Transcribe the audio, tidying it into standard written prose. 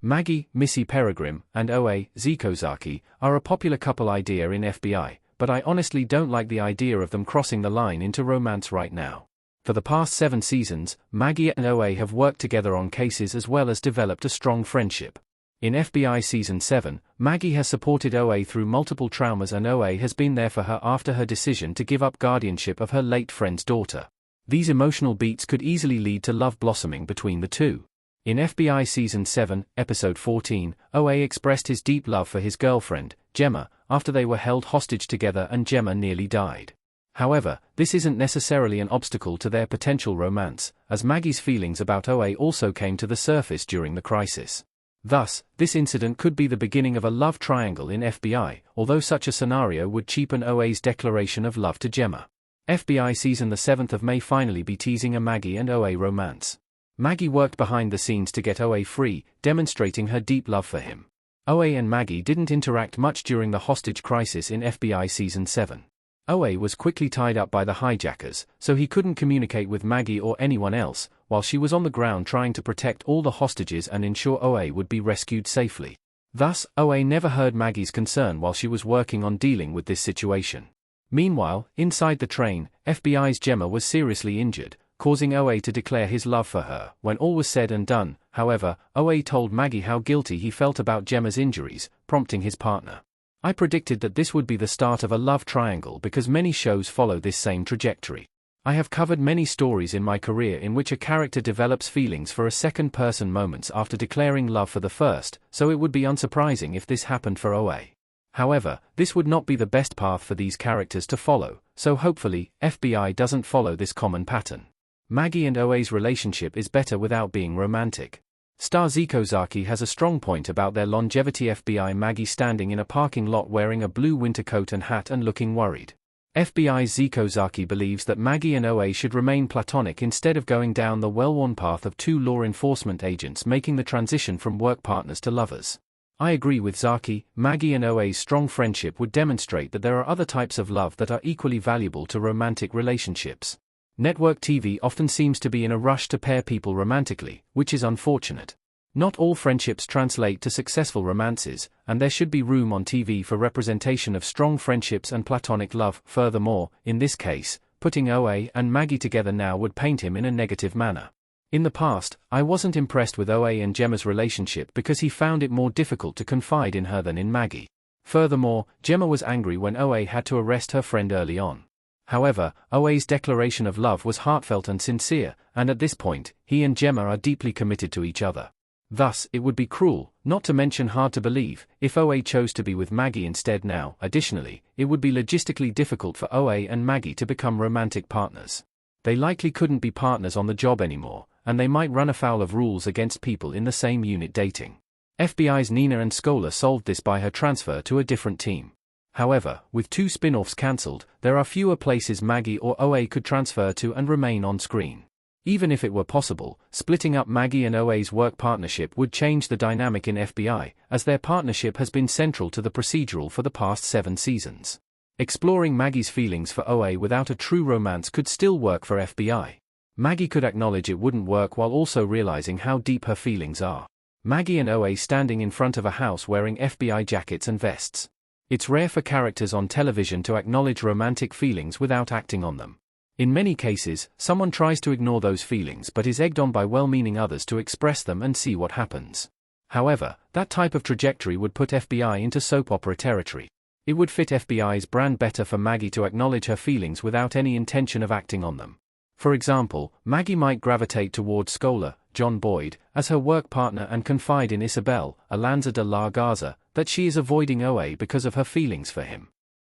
Maggie, Missy Peregrine, and O.A. Zikozaki are a popular couple idea in FBI, but I honestly don't like the idea of them crossing the line into romance right now. For the past 7 seasons, Maggie and O.A. have worked together on cases as well as developed a strong friendship. In FBI Season 7, Maggie has supported O.A. through multiple traumas and O.A. has been there for her after her decision to give up guardianship of her late friend's daughter. These emotional beats could easily lead to love blossoming between the two. In FBI Season 7, Episode 14, O.A. expressed his deep love for his girlfriend, Gemma, after they were held hostage together and Gemma nearly died. However, this isn't necessarily an obstacle to their potential romance, as Maggie's feelings about O.A. also came to the surface during the crisis. Thus, this incident could be the beginning of a love triangle in FBI, although such a scenario would cheapen O.A.'s declaration of love to Gemma. FBI Season the 7th of May finally be teasing a Maggie and O.A. romance. Maggie worked behind the scenes to get O.A. free, demonstrating her deep love for him. O.A. and Maggie didn't interact much during the hostage crisis in FBI Season 7. O.A. was quickly tied up by the hijackers, so he couldn't communicate with Maggie or anyone else, while she was on the ground trying to protect all the hostages and ensure O.A. would be rescued safely. Thus, O.A. never heard Maggie's concern while she was working on dealing with this situation. Meanwhile, inside the train, FBI's Gemma was seriously injured, causing O.A. to declare his love for her. When all was said and done, however, O.A. told Maggie how guilty he felt about Gemma's injuries, prompting his partner. I predicted that this would be the start of a love triangle because many shows follow this same trajectory. I have covered many stories in my career in which a character develops feelings for a second-person moments after declaring love for the first, so it would be unsurprising if this happened for O.A. However, this would not be the best path for these characters to follow, so hopefully, FBI doesn't follow this common pattern. Maggie and O.A.'s relationship is better without being romantic. Star Zikozaki has a strong point about their longevity. FBI Maggie standing in a parking lot wearing a blue winter coat and hat and looking worried. FBI's Zikozaki believes that Maggie and O.A. should remain platonic instead of going down the well-worn path of 2 law enforcement agents making the transition from work partners to lovers. I agree with Zaki. Maggie and O.A.'s strong friendship would demonstrate that there are other types of love that are equally valuable to romantic relationships. Network TV often seems to be in a rush to pair people romantically, which is unfortunate. Not all friendships translate to successful romances, and there should be room on TV for representation of strong friendships and platonic love. Furthermore, in this case, putting O.A. and Maggie together now would paint him in a negative manner. In the past, I wasn't impressed with O.A. and Gemma's relationship because he found it more difficult to confide in her than in Maggie. Furthermore, Gemma was angry when O.A. had to arrest her friend early on. However, O.A.'s declaration of love was heartfelt and sincere, and at this point, he and Gemma are deeply committed to each other. Thus, it would be cruel, not to mention hard to believe, if O.A. chose to be with Maggie instead now. Additionally, it would be logistically difficult for O.A. and Maggie to become romantic partners. They likely couldn't be partners on the job anymore, and they might run afoul of rules against people in the same unit dating. FBI's Nina and Scola solved this by her transfer to a different team. However, with 2 spin-offs cancelled, there are fewer places Maggie or O.A. could transfer to and remain on screen. Even if it were possible, splitting up Maggie and O.A.'s work partnership would change the dynamic in FBI, as their partnership has been central to the procedural for the past 7 seasons. Exploring Maggie's feelings for O.A. without a true romance could still work for FBI. Maggie could acknowledge it wouldn't work while also realizing how deep her feelings are. Maggie and O.A. standing in front of a house wearing FBI jackets and vests. It's rare for characters on television to acknowledge romantic feelings without acting on them. In many cases, someone tries to ignore those feelings but is egged on by well-meaning others to express them and see what happens. However, that type of trajectory would put FBI into soap opera territory. It would fit FBI's brand better for Maggie to acknowledge her feelings without any intention of acting on them. For example, Maggie might gravitate towards Scola, John Boyd, as her work partner and confide in Isabel, Alanza de la Garza, that she is avoiding O.A. because of her feelings for him.